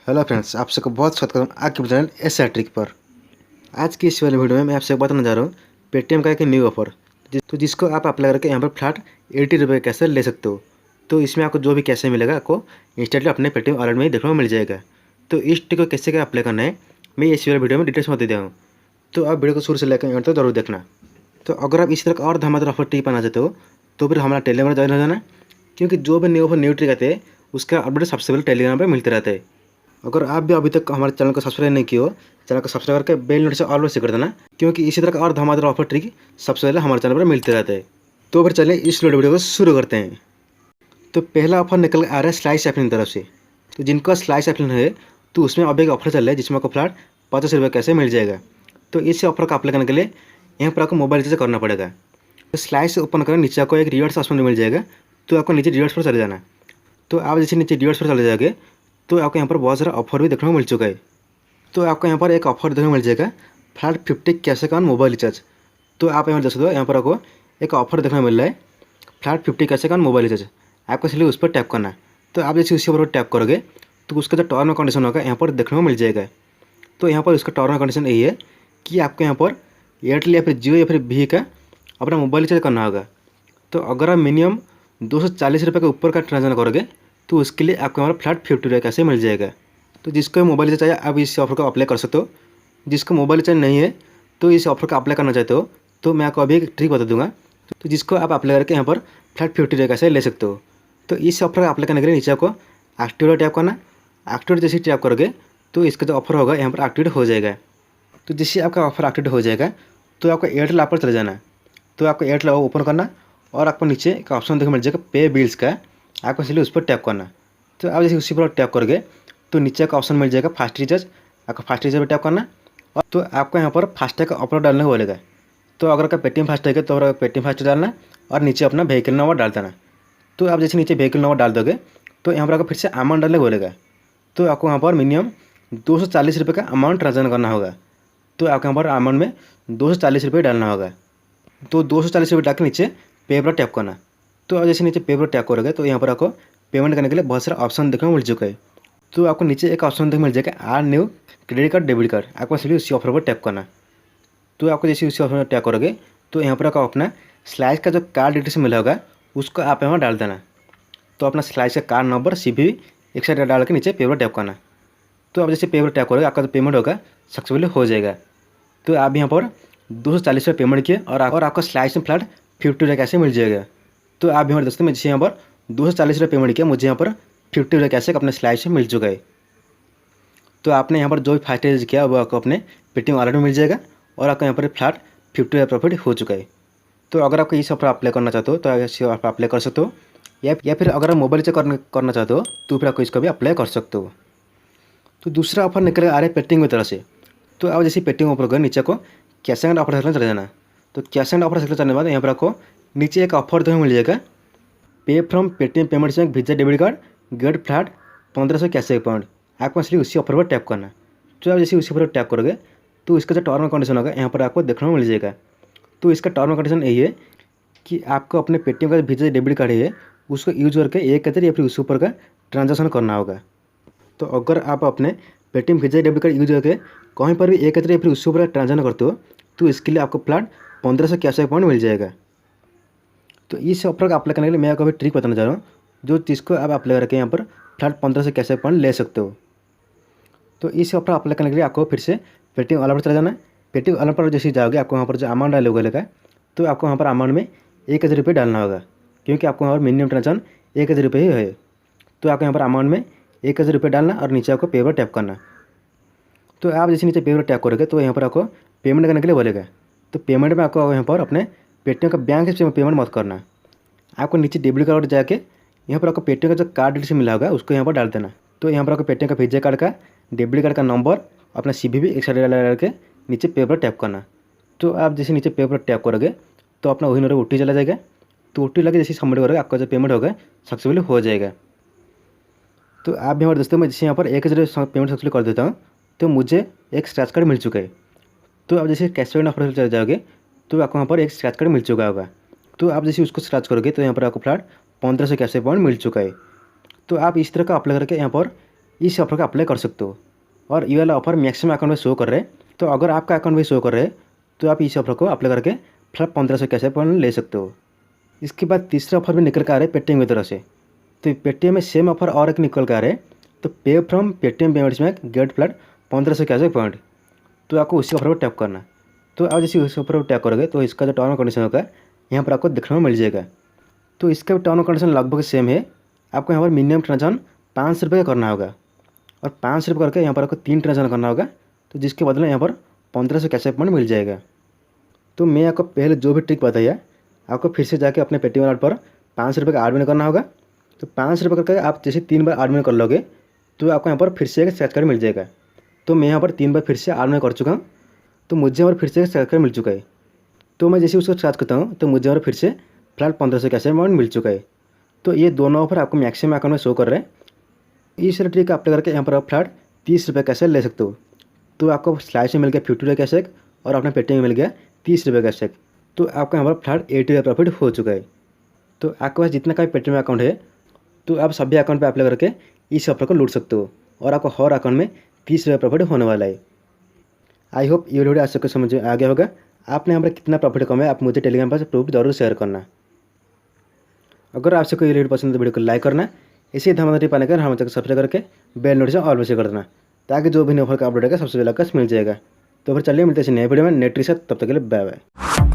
Hello friends, आप सबको बहुत स्वागत करता हूँ आपके चैनल एस ट्रिक पर। आज की इस वाले वीडियो में मैं आपसे बताने जा रहा हूँ पेटीएम का एक न्यू ऑफर जिसको आप अप्लाई करके यहाँ पर फ्लैट 80 रुपये कैसे ले सकते हो। तो इसमें आपको जो भी कैसे मिलेगा आपको इंस्टेंटली अपने पेटीएम वॉलेट में ही देखने को मिल जाएगा। तो इस ट्रिक को कैसे क्या अप्लाई करना है मैं इस वाले वीडियो में डिटेल्स में दे दिया हूँ। तो आप वीडियो को शुरू से लेकर एंड तक जरूर देखना। तो अगर आप इस तरह का और धमाकेदार ऑफर ट्रिक पाना चाहते हो तो फिर हमारा टेलीग्राम में ज्वाइन हो जाना, क्योंकि जो भी न्यू ऑफर न्यू ट्रिक आते हैं उसका अपडेट सबसे पहले टेलीग्राम पर मिलते रहते हैं। अगर आप भी अभी तक हमारे चैनल को सब्सक्राइब नहीं किए हो, चैनल को सब्सक्राइब करके बेल नोटिफिकेशन ऑल पर कर देना, क्योंकि इसी तरह का और धमाकेदार ऑफर ट्रिक सबसे पहले हमारे चैनल पर मिलते रहते हैं। तो फिर चलिए इस वीडियो को शुरू करते हैं। तो पहला ऑफर निकल आ रहा है स्लाइस एप्लिन तरफ से। तो जिनका स्लाइस एप्लिन है तो उसमें अब एक ऑफर चल रहा है जिसमें आपको फ्लैट 50 रुपये कैसे मिल जाएगा। तो इस ऑफर का अप्लाई करने के लिए यहाँ पर आपको मोबाइल रिचार्ज करना पड़ेगा। तो स्लाइस ओपन करने नीचे आपको एक रिवार्ड्स ऑप्शन मिल जाएगा। तो आपको नीचे रिवार्ड्स पर चले जाना। तो आप जैसे नीचे रिवार्ड्स पर चले जाओगे तो आपको यहाँ पर बहुत सारा ऑफर भी देखने को मिल चुका है। तो आपको यहाँ पर एक ऑफर देखने को मिल जाएगा फ्लैट 50 कैशे का मोबाइल रिचार्ज। तो आप यहाँ देख सकते हो, यहाँ पर आपको एक ऑफर देखने को मिल रहा है फ्लैट 50 कैशे का मोबाइल रिचार्ज। आपको इसलिए उस पर टैप करना है। तो आप जैसे उसी पर टैप करोगे तो उसका जो टर्म एंड कंडीशन होगा यहाँ पर देखने को मिल जाएगा। तो यहाँ पर उसका टर्म एंड कंडीशन यही है कि आपको यहाँ पर एयरटेल या फिर जियो या फिर वी का अपना मोबाइल रिचार्ज करना होगा। तो अगर आप मिनिमम 240 रुपये के ऊपर का ट्रांजेक्शन करोगे तो उसके लिए आपको हमारा फ्लैट 50 रुपये कैसे मिल जाएगा। तो जिसको मोबाइल रिचार्ज चाहिए आप इस ऑफर को अप्लाई कर सकते हो। जिसको मोबाइल रिचार्ज नहीं है तो इस ऑफर का अप्लाई करना चाहते हो तो मैं आपको अभी एक ट्रिक बता दूंगा, तो जिसको आप अप्लाई करके यहाँ पर फ्लैट 50 रुपये कैसे ले सकते हो। तो इस ऑफर का अप्लाई करने के लिए नीचे आपको एक्टिवेट टैप करना। एक्टिवेट जैसे टैप करोगे तो इसका जो ऑफर होगा यहाँ पर एक्टिवेट हो जाएगा। तो जैसे आपका ऑफर एक्टिवेट हो जाएगा तो आपको एयरटेल ऐप पर चले जाना। तो आपको एयरटेल ऐप ओपन करना और आपको नीचे एक ऑप्शन देखने मिल जाएगा पे बिल्स का। आपको इसलिए उस पर टैप करना। तो आप जैसे उसी पर टैप करोगे तो नीचे एक ऑप्शन मिल जाएगा फास्ट रिचार्ज। आपको फास्ट रिचार्ज पर टैप करना और तो आपको यहाँ पर फास्टैग का ऑफर डालने को बोलेगा। तो अगर आपका पेटीएम फास्टैग है तो अगर पेटीएम फास्टैग डालना और नीचे अपना व्हीकल नंबर डाल देना। तो आप जैसे नीचे व्हीकल नंबर डाल दोगे तो यहाँ पर आपको फिर से अमाउंट डालने को बोलेगा। तो आपको यहाँ पर मिनिमम 240 रुपये का अमाउंट ट्रांसफर करना होगा। तो आपको यहाँ पर अमाउंट में 240 रुपये डालना होगा। तो 240 रुपये डाल के नीचे पे पर टैप करना। तो आप जैसे नीचे पे पर टैप करोगे तो यहाँ पर आपको पेमेंट करने के लिए बहुत सारा ऑप्शन देखने को मिल चुका है। तो आपको नीचे एक ऑप्शन देखने मिल जाएगा or new credit card debit card. आपको इसलिए उसी ऑफर पर टैप करना। तो आपको जैसे उसी ऑप्शन पर टैप करोगे तो यहाँ पर आपको अपना स्लाइस का जो कार्ड डिटेल्स मिला होगा उसको आप यहाँ डाल देना। तो अपना स्लाइस का कार्ड नंबर CVV एक साइड डाल के नीचे पे पर टैप करना। तो आप जैसे पे पर टैप करोगे आपका जो पेमेंट होगा सक्सेसफुली हो जाएगा। तो आप यहाँ पर 240 रुपये पेमेंट किए और आपका स्लाइस में फ्लैट 50 रुपये कैसे मिल जाएगा। तो आप यहाँ दोस्तों मैं जैसे यहाँ पर 240 रुपये पेमेंट किया, मुझे यहाँ पर 50 रुपये कैसे अपने स्लाइस में मिल चुका है। तो आपने यहाँ पर जो भी फास्ट रिचार्ज किया वो आपको अपने पेटीएम वॉलेट में मिल जाएगा और आपका यहाँ पर फ्लैट 50 रुपये प्रॉफिट हो चुका है। तो अगर आपको इस ऑफर अप्लाई करना चाहते हो तो आप अप्लाई कर सकते हो, या फिर अगर आप मोबाइल रिचार्ज करना चाहते हो तो फिर आपको इसका भी अप्लाई कर सकते हो। तो दूसरा ऑफर निकल आ रहा है पेटीएम की तरफ से। तो आप जैसे पेटीएम ऑफर कर नीचे को कैश एंड ऑफर सेक्शन चले जाना। तो कैश एंड ऑफर सेक्शन चलने के बाद यहाँ पर आपको नीचे एक ऑफर देखने मिल जाएगा पे from Paytm payments bank visa debit card get flat 1500 cashback point. आपको इसलिए उसी ऑफर पर टैप करना। तो आप जैसे उसी पर टैप करोगे तो इसका जो टर्म एंड कंडीशन होगा यहाँ पर आपको देखने को मिल जाएगा। तो इसका टर्म एंड कंडीशन यही है कि आपको अपने पेटीएम का वीजा डेबिट कार्ड है उसको यूज करके 1000 या फिर उसके ऊपर का ट्रांजेक्शन करना होगा। तो अगर आप अपने Paytm visa debit card use करके कहीं पर भी 1000 या फिर उसके ऊपर ट्रांजेक्शन करते हो तो इसके लिए आपको फ्लैट 1500 कैशबैक पॉइंट मिल जाएगा। तो इस ऑफर का अप्लाई करने के लिए मैं आपको अभी ट्रिक बताना चाह रहा हूँ जो जिसको आप अप्लाई करके यहाँ पर फ्लैट 1500 कैशबैक पॉइंट ले सकते हो। तो इस ऑफर अप्लाई करने के लिए आपको फिर से पेटीएम वॉलेट पर चला जाना है। पेटीएम वॉलेट पर जैसे जाओगे आपको वहाँ पर जो अमाउंट डाले होगा तो आपको वहाँ पर अमाउंट में 1000 रुपये डालना होगा, क्योंकि आपको वहाँ पर मिनिमम ट्रांजेक्शन 1000 रुपये ही है। तो आपको यहाँ पर अमाउंट में 1000 रुपये डालना और नीचे आपको पे पर टैप करना। तो आप जैसे नीचे पे पर टैप करोगे तो यहाँ पर आपको पेमेंट करने के लिए बोलेगा। तो पेमेंट में आपको यहाँ पर अपने पेटीएम का बैंक से पेमेंट मत करना। आपको नीचे डेबिट कार्ड जाके यहाँ पर आपको पेटीएम का जो कार्ड डिटेल्स मिला होगा उसको यहाँ पर डाल देना। तो यहाँ पर आपको पेटीएम का वीजा कार्ड का डेबिट कार्ड का नंबर अपना CVV एक साइड डाल के नीचे पे पर टैप करना। तो आप जैसे नीचे पे पर टैप करोगे तो अपना वही नंबर OTP चला जाएगा। तो OTP लगे जैसे सबमिट करोगे आपका जो पेमेंट होगा सक्सेसफुली हो जाएगा। तो आप भी हमारे दोस्तों मैं जैसे यहाँ पर 1000 पेमेंट सक्सेसफुली कर देता हूँ तो मुझे एक स्क्रैच कार्ड मिल चुका है। तो आप जैसे कैशबैक ऑफर चले जाओगे तो आपको वहाँ पर एक स्क्रैच कार्ड मिल चुका होगा। तो आप जैसे उसको स्क्रैच करोगे तो यहाँ पर आपको फ्लैट 1500 कैशबैक पॉइंट मिल चुका है। तो आप इस तरह का अप्लाई करके यहाँ पर इस ऑफ़र को अप्लाई कर सकते हो। और ये वाला ऑफ़र मैक्सिमम अकाउंट में शो कर रहे हैं, तो अगर आपका अकाउंट में शो कर रहे हैं तो आप इस ऑफ़र को अप्लाई करके फ्लैट 1500 कैश पॉइंट ले सकते हो। इसके बाद तीसरा ऑफ़र भी निकल कर आ रहा है पेटीएम की तरफ से। तो पेटीएम में सेम ऑफ़र और एक निकल कर आ रहा है, तो पे फ्रॉम पेटीएम पेमेंट्स में गेट फ्लैट 1500 कैश पॉइंट। तो आपको उसी ऑफ़र पर टैप करना। तो आप जैसे उस ऑफ़र पर टैप करोगे तो इसका जो टर्म एंड कंडीशन होगा यहाँ पर आपको देखने में मिल जाएगा। तो इसका टर्म एंड कंडीशन लगभग सेम है। आपको यहाँ पर मिनिमम ट्रांजेक्शन 500 रुपये का करना होगा और 500 रुपये करके यहाँ पर आपको 3 ट्रांजेक्शन करना होगा, तो जिसके बदले यहाँ पर 1500 कैश पॉइंट मिल जाएगा। तो मैं आपको पहले जो भी ट्रिक बताया, आपको फिर से जाके अपने पेटीएम वॉलेट पर 500 रुपये का एडमिन करना होगा। तो 500 रुपये करके आप जैसे 3 बार एडमिन कर लोगे तो आपको यहाँ पर फिर से एक स्क्रैच कार्ड मिल जाएगा। तो मैं यहाँ पर 3 बार फिर से एडमिन कर चुका हूँ, तो मुझे यहाँ पर फिर से एक स्क्रैच कार्ड मिल चुका है। तो मैं जैसे उसको स्क्रैच करता हूँ तो मुझे यहाँ पर फिर से फ्लैट 1500 कैश अमाउंट मिल चुका है। तो ये दोनों ऑफर आपको मैक्सिमम अकाउंट में शो कर रहे हैं। इस ट्रिक अप्लाई करके यहाँ पर आप फ्लैट 30 रुपये कैश ले सकते हो। तो आपको स्लाइस में मिल गया 50 रुपये कैशबैक और अपना पेटीएम में मिल गया 30 रुपये कैशबैक। तो आपका यहाँ पर फ्लैट 80 रुपये प्रॉफिट हो चुका है। तो आपके पास जितना का पेटीएम अकाउंट है तो आप सभी अकाउंट पे अप्लाई करके इस ऑफर को लूट सकते हो और आपको हर अकाउंट में 30 रुपये प्रॉफिट होने वाला है। आई होप ये वीडियो आज सबको समझ में आ गया होगा। आपने यहाँ पर कितना प्रॉफिट कमाया आप मुझे टेलीग्राम पर प्रूफ जरूर शेयर करना। अगर आपसे कोई वीडियो पसंद है तो वीडियो को लाइक करना, इसी धमाधम पाने कर हम तक सब्सक्राइब करके बेल नोटिफिकेशन ऑल पे कर देना, ताकि जो भी नए ऑफर का अपडेट है सबसे पहले मिल जाएगा। तो फिर चलिए मिलते हैं नए वीडियो में नेट के साथ, तब तक के लिए बाय बाय।